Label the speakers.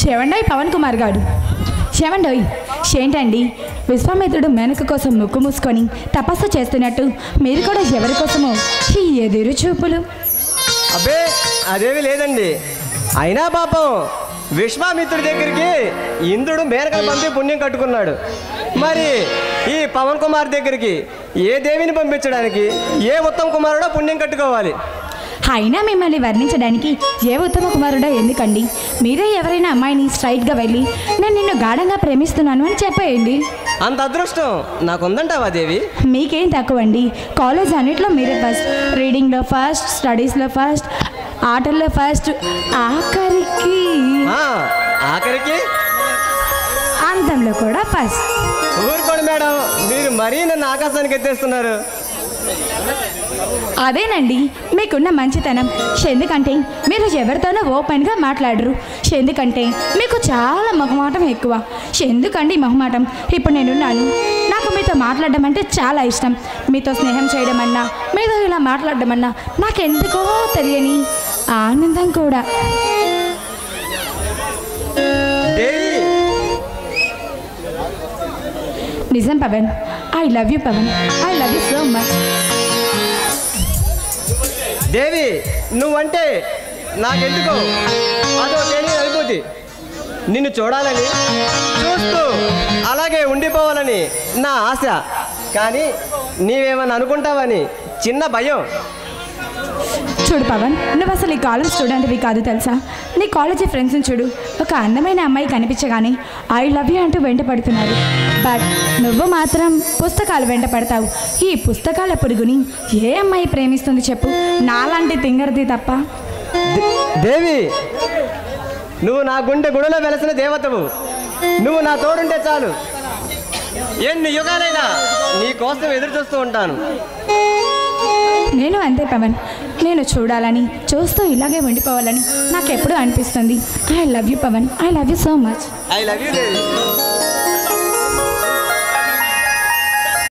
Speaker 1: శివండోయ్ పవన్ కుమార్ గారు, శివండోయ్ ఏంటండి విశ్వామిత్రుడు మేనక కోసం ముక్కు మూసుకొని తపస్సు చేస్తున్నట్టు మీరు కూడా ఎవరి కోసమో ఈ ఎదురు చూపులు?
Speaker 2: అబ్బే అదేమి లేదండి. అయినా పాపం విశ్వామిత్రుడి దగ్గరికి ఇంద్రుడు మేనకను పంపి పుణ్యం కట్టుకున్నాడు. మరి ఈ పవన్ కుమార్ దగ్గరికి ఏ దేవిని పంపించడానికి ఏ ఉత్తమ కుమారుడో పుణ్యం కట్టుకోవాలి.
Speaker 1: అయినా మిమ్మల్ని వర్ణించడానికి ఏ ఉత్తమ కుమారుడో ఎందుకండి? మీరే ఎవరైనా అమ్మాయిని స్ట్రైట్గా వెళ్ళి నేను నిన్ను గాఢంగా ప్రేమిస్తున్నాను అని చెప్పేయండి.
Speaker 2: అంత అదృష్టం నాకుందంటావా దేవి?
Speaker 1: మీకేం తక్కువ అండి. కాలేజ్ అన్నిట్లో మీరే ఫస్ట్, రీడింగ్లో ఫస్ట్, స్టడీస్లో ఫస్ట్, ఆటల్లో ఫస్ట్,
Speaker 2: ఆఖరికి
Speaker 1: అంతంలో కూడా ఫస్ట్.
Speaker 2: ఊరుకోండి మేడం, మీరు మరీ నన్ను ఆకాశానికి ఎత్తేస్తున్నారు.
Speaker 1: అదేనండి మీకున్న మంచితనం. ఎందుకంటే మీరు ఎవరితోనో ఓపెన్గా మాట్లాడరు. ఎందుకంటే మీకు చాలా మొహమాటం ఎక్కువ. ఎందుకండి మొహమాటం? ఇప్పుడు నేనున్నాను, నాకు మీతో మాట్లాడడం అంటే చాలా ఇష్టం. మీతో స్నేహం చేయడం అన్నా, మీతో ఇలా మాట్లాడడం అన్నా నాకెందుకో తెలియని ఆనందం కూడా. నిజం Pavan, I love you Pavan, I love you so much.
Speaker 2: దేవి నువ్వంటే నాకెందుకో అదో తెలియని అనుభూతి. నిన్ను చూడాలని, చూస్తూ అలాగే ఉండిపోవాలని నా ఆశ. కానీ నీవేమని అనుకుంటావని చిన్న భయం.
Speaker 1: చూడు పవన్, నువ్వు అసలు ఈ కాలేజ్ స్టూడెంట్వి కాదు తెలుసా? నీ కాలేజీ ఫ్రెండ్స్ని చూడు, ఒక అందమైన అమ్మాయి కనిపించగానే ఐ లవ్ యూ అంటూ వెంట పడుతున్నారు. బట్ నువ్వు మాత్రం పుస్తకాలు వెంట పడతావు. ఈ పుస్తకాల పురుగుని ఏ అమ్మాయి ప్రేమిస్తుంది చెప్పు? నాలాంటి తింగరది తప్ప.
Speaker 2: దేవి నువ్వు నా గుండె గుడిలో వెలసిన దేవతవు. నువ్వు నా తోడుంటే చాలు, ఎన్ని యుగాలైనా నీ కోసం ఎదురు చూస్తూ ఉంటాను.
Speaker 1: నేను అంతే పవన్, నేను చూడాలని, చూస్తూ ఇలాగే ఉండిపోవాలని నాకు ఎప్పుడూ అనిపిస్తుంది. I love you Pavan, I love you so much.
Speaker 2: I love you Devi.